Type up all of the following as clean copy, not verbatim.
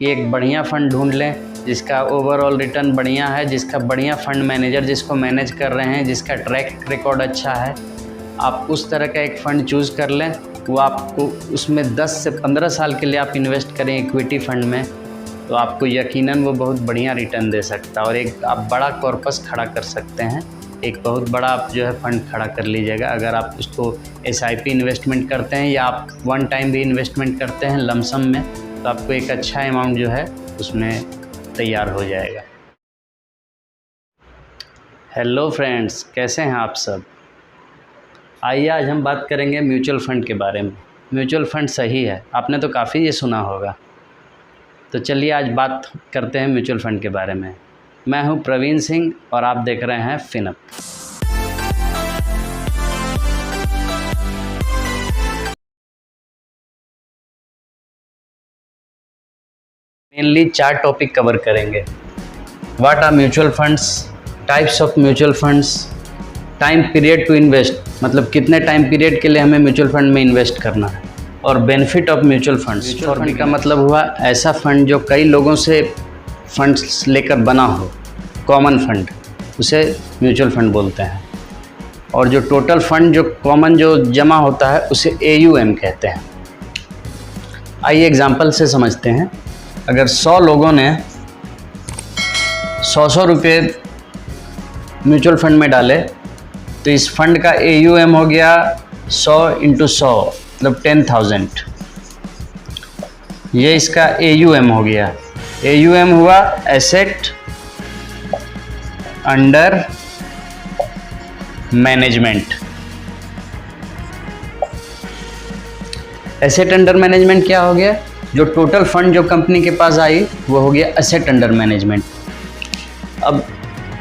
कि एक बढ़िया फ़ंड ढूंढ लें जिसका ओवरऑल रिटर्न बढ़िया है, जिसका बढ़िया फ़ंड मैनेजर जिसको मैनेज कर रहे हैं, जिसका ट्रैक रिकॉर्ड अच्छा है। आप उस तरह का एक फ़ंड चूज़ कर लें, वो आपको उसमें 10 से 15 साल के लिए आप इन्वेस्ट करें इक्विटी फ़ंड में, तो आपको यकीनन वो बहुत बढ़िया रिटर्न दे सकता है और एक आप बड़ा कॉर्पस खड़ा कर सकते हैं। एक बहुत बड़ा आप जो है फ़ंड खड़ा कर लीजिएगा अगर आप उसको SIP इन्वेस्टमेंट करते हैं या आप वन टाइम भी इन्वेस्टमेंट करते हैं लमसम में, तो आपको एक अच्छा अमाउंट जो है उसमें तैयार हो जाएगा। हेलो फ्रेंड्स, कैसे हैं आप सब? आइए आज हम बात करेंगे म्यूचुअल फ़ंड के बारे में। म्यूचुअल फ़ंड सही है, आपने तो काफ़ी ये सुना होगा। तो चलिए आज बात करते हैं म्यूचुअल फ़ंड के बारे में। मैं हूं प्रवीण सिंह और आप देख रहे हैं फिनअप। मेनली 4 टॉपिक कवर करेंगे। What are mutual funds, types of mutual funds, time period to invest, मतलब कितने टाइम पीरियड के लिए हमें म्यूचुअल फंड में इन्वेस्ट करना है, और benefit of mutual funds. Mutual fund का मतलब हुआ ऐसा फंड जो कई लोगों से फंड्स लेकर बना हो, कॉमन फंड, उसे म्यूचुअल फंड बोलते हैं। और जो टोटल फंड जो कॉमन जो जमा होता है उसे AUM कहते हैं। आइए एग्जांपल से समझते हैं। अगर 100 लोगों ने 100 रुपये म्यूचुअल फंड में डाले तो इस फंड का AUM हो गया 100 × 100 मतलब 10,000। ये इसका AUM हो गया। AUM हुआ asset under management. Asset under management क्या हो गया? जो टोटल फंड जो कंपनी के पास आई वो हो गया एसेट अंडर मैनेजमेंट। अब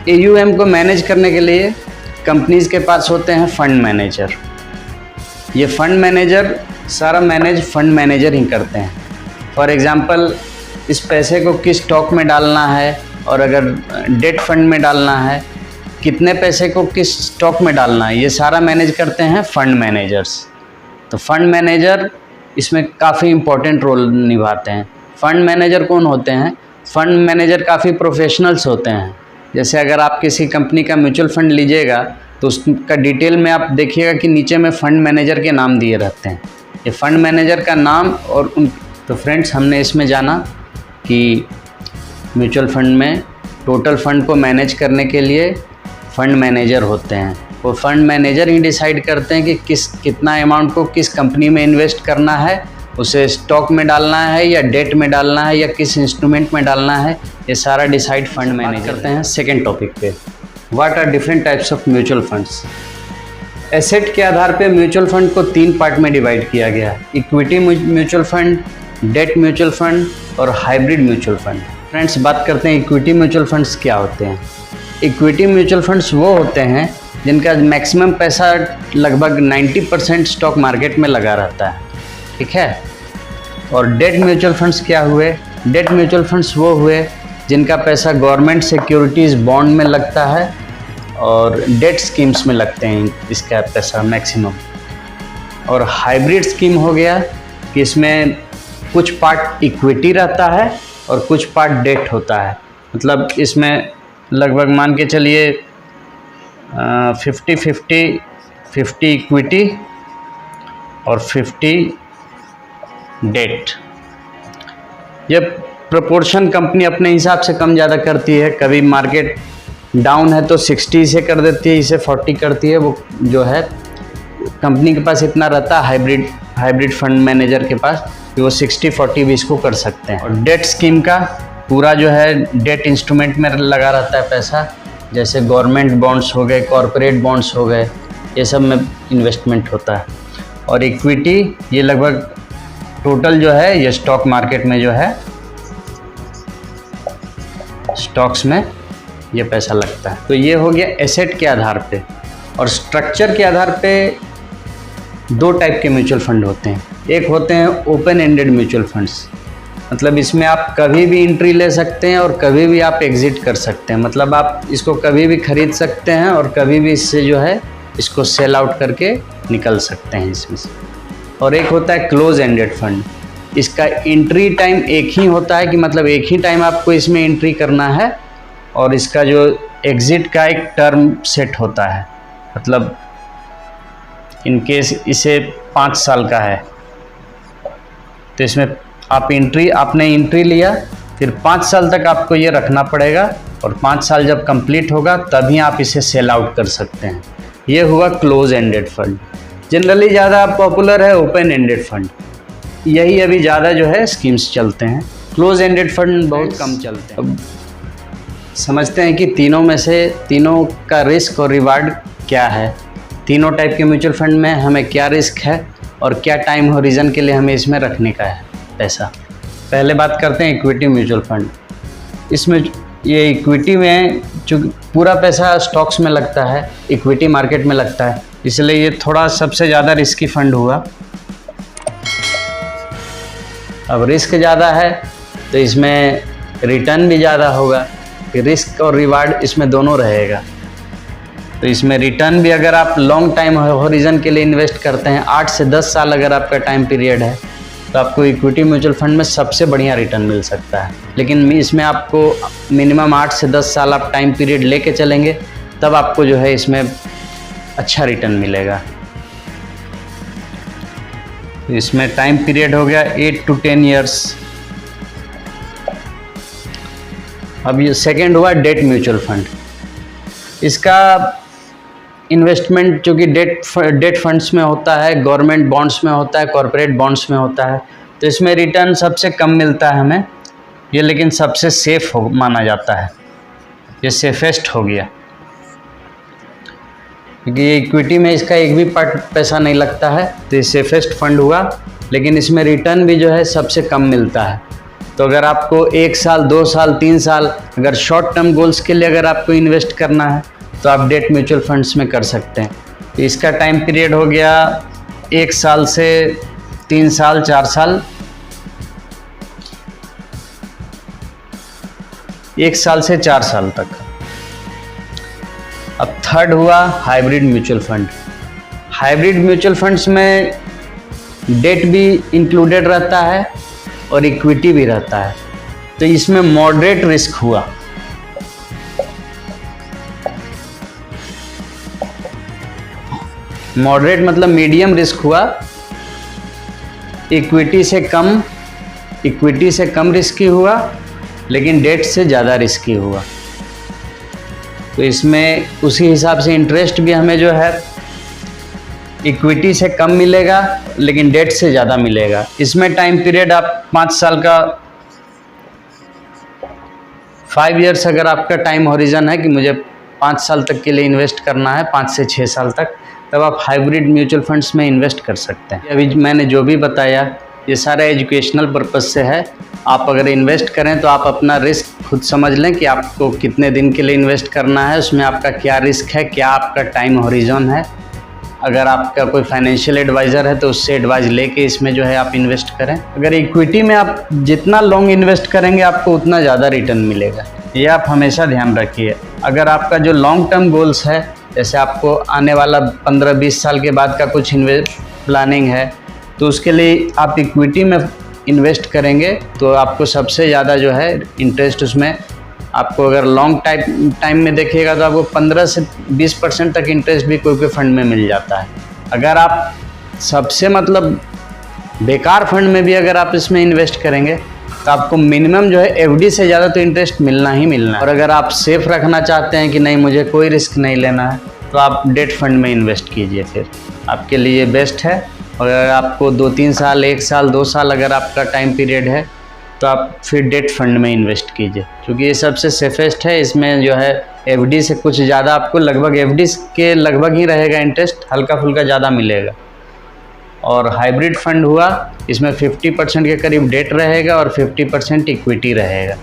AUM को मैनेज करने के लिए कंपनीज के पास होते हैं फंड मैनेजर। ये फंड मैनेजर सारा मैनेज फंड मैनेजर ही करते हैं। फॉर एग्जांपल, इस पैसे को किस स्टॉक में डालना है और अगर डेट फंड में डालना है, कितने पैसे को किस स्टॉक में डालना है, ये सारा मैनेज करते हैं फंड मैनेजर्स। तो फंड मैनेजर इसमें काफ़ी इम्पोर्टेंट रोल निभाते हैं। फंड मैनेजर कौन होते हैं? फंड मैनेजर काफ़ी प्रोफेशनल्स होते हैं। जैसे अगर आप किसी कंपनी का म्यूचुअल फंड लीजिएगा तो उसका डिटेल में आप देखिएगा कि नीचे में फंड मैनेजर के नाम दिए रहते हैं। ये फंड मैनेजर का नाम और उन तो फ्रेंड्स, हमने इसमें जाना कि म्यूचुअल फंड में टोटल फंड को मैनेज करने के लिए फंड मैनेजर होते हैं। वो फंड मैनेजर ही डिसाइड करते हैं कि कितना अमाउंट को किस कंपनी में इन्वेस्ट करना है, उसे स्टॉक में डालना है या डेट में डालना है या किस इंस्ट्रूमेंट में डालना है, ये सारा डिसाइड फंड मैनेजर करते हैं। सेकेंड टॉपिक पे, what are different types of mutual funds. Asset के आधार पे म्यूचुअल फंड को 3 पार्ट में डिवाइड किया गया है: equity mutual fund, debt mutual fund और हाइब्रिड म्यूचुअल फंड। फ्रेंड्स, बात करते हैं इक्विटी म्यूचुअल फंड्स क्या होते हैं। इक्विटी म्यूचुअल फंड्स वो होते हैं जिनका मैक्सिमम पैसा लगभग 90% स्टॉक मार्केट में लगा रहता है, ठीक है। और डेट म्यूचुअल फंड्स क्या हुए? डेट म्यूचुअल फंड्स वो हुए जिनका पैसा गवर्नमेंट सिक्योरिटीज़ बॉन्ड में लगता है और डेट स्कीम्स में लगते हैं इसका पैसा मैक्सिमम। और हाइब्रिड स्कीम हो गया कि इसमें कुछ पार्ट इक्विटी रहता है और कुछ पार्ट डेट होता है। मतलब इसमें लगभग मान के चलिए 50 इक्विटी और 50 डेट। ये प्रोपोर्शन कंपनी अपने हिसाब से कम ज़्यादा करती है। कभी मार्केट डाउन है तो 60 से कर देती है, इसे 40 करती है। वो जो है कंपनी के पास इतना रहता है हाइब्रिड फंड मैनेजर के पास कि वो 60-40 भी इसको कर सकते हैं। और डेट स्कीम का पूरा जो है डेट इंस्ट्रूमेंट में लगा रहता है पैसा, जैसे गवर्नमेंट बॉन्ड्स हो गए, कॉरपोरेट बॉन्ड्स हो गए, ये सब में इन्वेस्टमेंट होता है। और इक्विटी ये लगभग टोटल जो है ये स्टॉक मार्केट में जो है स्टॉक्स में ये पैसा लगता है। तो ये हो गया एसेट के आधार पे। और स्ट्रक्चर के आधार पे 2 टाइप के म्यूचुअल फंड होते हैं। एक होते हैं ओपन एंडेड म्यूचुअल फंड्स, मतलब इसमें आप कभी भी एंट्री ले सकते हैं और कभी भी आप एग्जिट कर सकते हैं। मतलब आप इसको कभी भी खरीद सकते हैं और कभी भी इससे जो है इसको सेल आउट करके निकल सकते हैं इसमें से। और एक होता है क्लोज एंडेड फंड। इसका एंट्री टाइम एक ही होता है कि मतलब एक ही टाइम आपको इसमें एंट्री करना है, और इसका जो एग्ज़िट का एक टर्म सेट होता है, मतलब इन केस इसे 5 साल का है तो इसमें आपने एंट्री लिया, फिर 5 साल तक आपको ये रखना पड़ेगा, और 5 साल जब कंप्लीट होगा तभी आप इसे सेल आउट कर सकते हैं। ये हुआ क्लोज एंडेड फंड। जनरली ज़्यादा पॉपुलर है ओपन एंडेड फंड, यही अभी ज़्यादा जो है स्कीम्स चलते हैं। क्लोज एंडेड फंड बहुत कम चलते हैं। अब समझते हैं कि तीनों में से तीनों का रिस्क और रिवार्ड क्या है, तीनों टाइप के म्यूचुअल फंड में हमें क्या रिस्क है और क्या टाइम होरिजन के लिए हमें इसमें रखने का है पैसा। पहले बात करते हैं इक्विटी म्यूचुअल फंड। इसमें ये इक्विटी में चूँकि पूरा पैसा स्टॉक्स में लगता है, इक्विटी मार्केट में लगता है, इसलिए ये थोड़ा सबसे ज़्यादा रिस्की फंड हुआ। अब रिस्क ज़्यादा है तो इसमें रिटर्न भी ज़्यादा होगा, कि रिस्क और रिवार्ड इसमें दोनों रहेगा। तो इसमें रिटर्न भी अगर आप लॉन्ग टाइम होरिजन के लिए इन्वेस्ट करते हैं, 8 से 10 साल अगर आपका टाइम पीरियड है, तो आपको इक्विटी म्यूचुअल फंड में सबसे बढ़िया रिटर्न मिल सकता है। लेकिन इसमें आपको मिनिमम 8 से 10 साल आप टाइम पीरियड लेके चलेंगे, तब आपको जो है इसमें अच्छा रिटर्न मिलेगा। तो इसमें टाइम पीरियड हो गया 8 to 10 ईयर्स। अब ये सेकेंड हुआ डेट म्यूचुअल फंड। इसका इन्वेस्टमेंट जो कि डेट फंड्स में होता है, गवर्नमेंट बॉन्ड्स में होता है, कॉरपोरेट बॉन्ड्स में होता है, तो इसमें रिटर्न सबसे कम मिलता है हमें ये, लेकिन सबसे सेफ माना जाता है, ये सेफेस्ट हो गया, क्योंकि ये इक्विटी में इसका एक भी पार्ट पैसा नहीं लगता है, तो ये सेफेस्ट फंड हुआ। लेकिन इसमें रिटर्न भी जो है सबसे कम मिलता है। तो अगर आपको 1 साल 2 साल 3 साल अगर शॉर्ट टर्म गोल्स के लिए अगर आपको इन्वेस्ट करना है तो आप डेट म्यूचुअल फंड्स में कर सकते हैं। तो इसका टाइम पीरियड हो गया 1 साल से 3 साल 4 साल, 1 साल से 4 साल तक। अब थर्ड हुआ hybrid mutual fund. Hybrid mutual funds में डेट भी इंक्लूडेड रहता है और इक्विटी भी रहता है, तो इसमें मॉडरेट रिस्क हुआ। मॉडरेट मतलब मीडियम रिस्क हुआ, इक्विटी से कम रिस्की हुआ, लेकिन डेट से ज़्यादा रिस्की हुआ। तो इसमें उसी हिसाब से इंटरेस्ट भी हमें जो है इक्विटी से कम मिलेगा, लेकिन डेट से ज़्यादा मिलेगा। इसमें टाइम पीरियड आप 5 साल का 5 ईयर्स अगर आपका टाइम हॉरिजन है कि मुझे 5 साल तक के लिए इन्वेस्ट करना है, 5 से 6 साल तक, तब आप हाइब्रिड म्यूचुअल फंड्स में इन्वेस्ट कर सकते हैं। अभी मैंने जो भी बताया ये सारा एजुकेशनल पर्पज़ से है। आप अगर इन्वेस्ट करें तो आप अपना रिस्क खुद समझ लें कि आपको कितने दिन के लिए इन्वेस्ट करना है, उसमें आपका क्या रिस्क है, क्या आपका टाइम हॉरिजन है। अगर आपका कोई फाइनेंशियल एडवाइज़र है तो उससे एडवाइस लेके इसमें जो है आप इन्वेस्ट करें। अगर इक्विटी में आप जितना लॉन्ग इन्वेस्ट करेंगे आपको उतना ज़्यादा रिटर्न मिलेगा, ये आप हमेशा ध्यान रखिए। अगर आपका जो लॉन्ग टर्म गोल्स है, जैसे आपको आने वाला 15-20 साल के बाद का कुछ प्लानिंग है, तो उसके लिए आप इक्विटी में इन्वेस्ट करेंगे तो आपको सबसे ज़्यादा जो है इंटरेस्ट उसमें आपको अगर लॉन्ग टाइम में देखिएगा तो आपको 15 से 20% तक इंटरेस्ट भी कोई फंड में मिल जाता है। अगर आप सबसे मतलब बेकार फंड में भी अगर आप इसमें इन्वेस्ट करेंगे तो आपको मिनिमम जो है एफडी से ज़्यादा तो इंटरेस्ट मिलना ही मिलना है। और अगर आप सेफ रखना चाहते हैं कि नहीं मुझे कोई रिस्क नहीं लेना है, तो आप डेट फंड में इन्वेस्ट कीजिए, फिर आपके लिए बेस्ट है। और अगर आपको 2-3 साल 1 साल 2 साल अगर आपका टाइम पीरियड है तो आप फिर डेट फंड में इन्वेस्ट कीजिए, क्योंकि ये सबसे सेफेस्ट है। इसमें जो है एफडी से कुछ ज़्यादा आपको लगभग एफडी के लगभग ही रहेगा इंटरेस्ट, हल्का फुल्का ज़्यादा मिलेगा। और हाइब्रिड फंड हुआ, इसमें 50% के करीब डेट रहेगा और 50% इक्विटी रहेगा।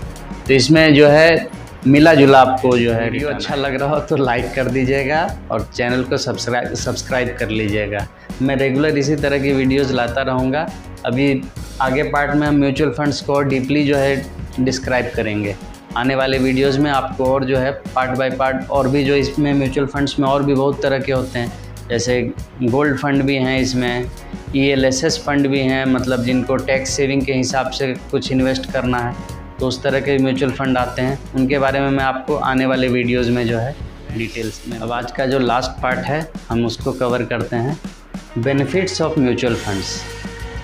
तो इसमें जो है मिला जुला आपको जो है। वीडियो अच्छा लग रहा हो तो लाइक कर दीजिएगा और चैनल को सब्सक्राइब कर लीजिएगा। मैं रेगुलर इसी तरह की वीडियोस लाता रहूँगा। अभी आगे पार्ट में हम म्यूचुअल फंड्स को और डीपली जो है डिस्क्राइब करेंगे। आने वाले वीडियोस में आपको और जो है पार्ट बाय पार्ट और भी जो इसमें म्यूचुअल फंड्स में और भी बहुत तरह के होते हैं, जैसे गोल्ड फंड भी हैं, इसमें ELSS फंड भी हैं, मतलब जिनको टैक्स सेविंग के हिसाब से कुछ इन्वेस्ट करना है, तो उस तरह के म्यूचुअल फ़ंड आते हैं। उनके बारे में मैं आपको आने वाले वीडियोज़ में जो है डिटेल्स में। अब आज का जो लास्ट पार्ट है हम उसको कवर करते हैं, benefits of mutual funds.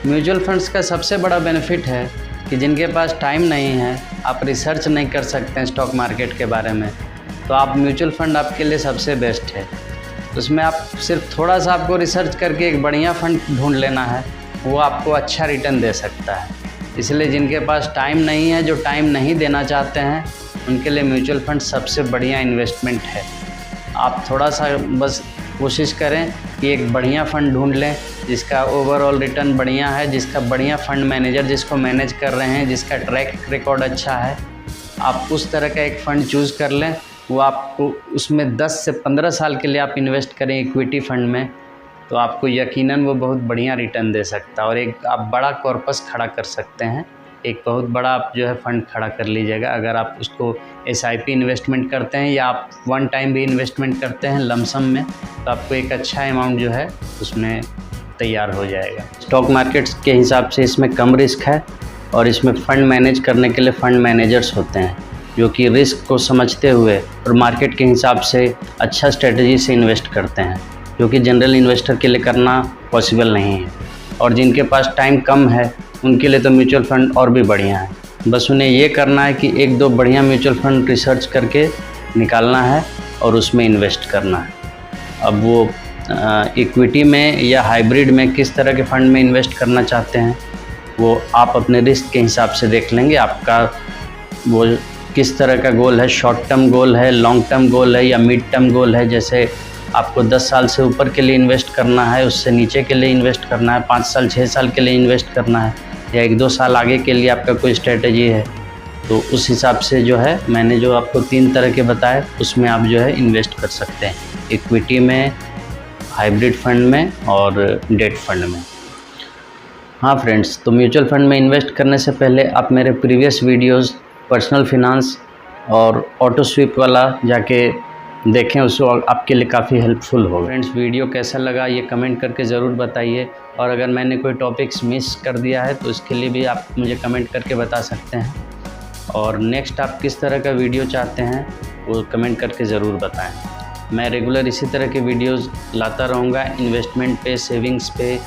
Mutual funds का सबसे बड़ा बेनिफिट है कि जिनके पास टाइम नहीं है, आप रिसर्च नहीं कर सकते हैं स्टॉक मार्केट के बारे में, तो आप म्यूचुअल फ़ंड आपके लिए सबसे बेस्ट है। उसमें आप सिर्फ थोड़ा सा आपको रिसर्च करके एक बढ़िया फ़ंड ढूंढ लेना है, वो आपको अच्छा रिटर्न दे सकता है। इसलिए जिनके पास टाइम नहीं है, जो टाइम नहीं देना चाहते हैं, उनके लिए म्यूचुअल फ़ंड सबसे बढ़िया इन्वेस्टमेंट है। आप थोड़ा सा बस कोशिश करें कि एक बढ़िया फ़ंड ढूंढ लें जिसका ओवरऑल रिटर्न बढ़िया है, जिसका बढ़िया फ़ंड मैनेजर जिसको मैनेज कर रहे हैं, जिसका ट्रैक रिकॉर्ड अच्छा है। आप उस तरह का एक फ़ंड चूज़ कर लें, वो आपको उसमें 10 से 15 साल के लिए आप इन्वेस्ट करें इक्विटी फ़ंड में, तो आपको यकीनन वो बहुत बढ़िया रिटर्न दे सकता है और एक आप बड़ा कॉर्पस खड़ा कर सकते हैं। एक बहुत बड़ा आप जो है फ़ंड खड़ा कर लीजिएगा अगर आप उसको SIP इन्वेस्टमेंट करते हैं या आप वन टाइम भी इन्वेस्टमेंट करते हैं लमसम में, तो आपको एक अच्छा अमाउंट जो है उसमें तैयार हो जाएगा। स्टॉक मार्केट्स के हिसाब से इसमें कम रिस्क है और इसमें फ़ंड मैनेज करने के लिए फ़ंड मैनेजर्स होते हैं जो कि रिस्क को समझते हुए और मार्केट के हिसाब से अच्छा स्ट्रेटजी से इन्वेस्ट करते हैं, जो कि जनरल इन्वेस्टर के लिए करना पॉसिबल नहीं है। और जिनके पास टाइम कम है उनके लिए तो म्यूचुअल फ़ंड और भी बढ़िया है। बस उन्हें ये करना है कि एक दो बढ़िया म्यूचुअल फ़ंड रिसर्च करके निकालना है और उसमें इन्वेस्ट करना है। अब वो इक्विटी में या हाइब्रिड में किस तरह के फ़ंड में इन्वेस्ट करना चाहते हैं, वो आप अपने रिस्क के हिसाब से देख लेंगे। आपका वो किस तरह का गोल है, शॉर्ट टर्म गोल है, लॉन्ग टर्म गोल है या मिड टर्म गोल है। जैसे आपको 10 साल से ऊपर के लिए इन्वेस्ट करना है, उससे नीचे के लिए इन्वेस्ट करना है, 5 साल 6 साल के लिए इन्वेस्ट करना है, या 1-2 साल आगे के लिए आपका कोई स्ट्रेटजी है, तो उस हिसाब से जो है मैंने जो आपको 3 तरह के बताए उसमें आप जो है इन्वेस्ट कर सकते हैं, इक्विटी में, हाइब्रिड फंड में और डेट फंड में। हाँ फ्रेंड्स, तो म्यूचुअल फंड में इन्वेस्ट करने से पहले आप मेरे प्रीवियस वीडियोज़ पर्सनल फिनांस और ऑटो स्वीप वाला जाके देखें, उसको आपके लिए काफ़ी हेल्पफुल होगा। फ्रेंड्स, वीडियो कैसा लगा ये कमेंट करके ज़रूर बताइए, और अगर मैंने कोई टॉपिक्स मिस कर दिया है तो इसके लिए भी आप मुझे कमेंट करके बता सकते हैं। और नेक्स्ट आप किस तरह का वीडियो चाहते हैं वो कमेंट करके ज़रूर बताएं। मैं रेगुलर इसी तरह के वीडियोज़ लाता रहूँगा, इन्वेस्टमेंट पे, सेविंग्स पे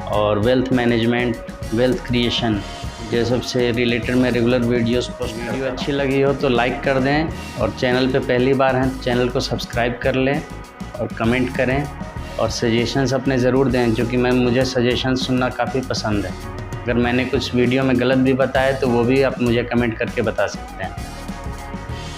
और वेल्थ मैनेजमेंट, वेल्थ क्रिएशन, ये सबसे रिलेटेड मैं रेगुलर वीडियोस पोस्ट। वीडियो अच्छी लगी हो तो लाइक कर दें, और चैनल पे पहली बार हैं तो चैनल को सब्सक्राइब कर लें और कमेंट करें और सजेशंस अपने ज़रूर दें, क्योंकि मुझे सजेशंस सुनना काफ़ी पसंद है। अगर मैंने कुछ वीडियो में गलत भी बताया तो वो भी आप मुझे कमेंट करके बता सकते हैं।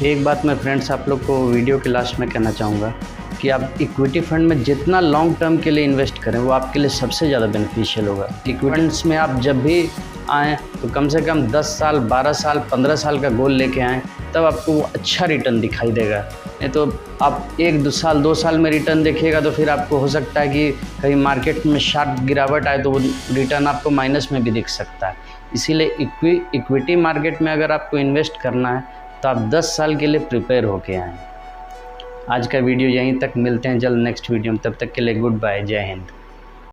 एक बात मैं फ्रेंड्स आप लोग को वीडियो के लास्ट में कहना चाहूँगा कि आप इक्विटी फंड में जितना लॉन्ग टर्म के लिए इन्वेस्ट करें वो आपके लिए सबसे ज़्यादा बेनिफिशियल होगा। इक्विटी फंड्स में आप जब भी आएँ तो कम से कम 10 साल, 12 साल, 15 साल का गोल लेके आएँ, तब आपको वो अच्छा रिटर्न दिखाई देगा। नहीं तो आप 1-2 साल, 2 साल में रिटर्न देखिएगा तो फिर आपको हो सकता है कि कहीं मार्केट में शार्प गिरावट आए तो वो रिटर्न आपको माइनस में भी दिख सकता है। इसीलिए इक्विटी मार्केट में अगर आपको इन्वेस्ट करना है तो आप 10 साल के लिए प्रिपेयर होके आएँ। आज का वीडियो यहीं तक, मिलते हैं जल्द नेक्स्ट वीडियो में, तब तक के लिए गुड बाय, जय हिंद।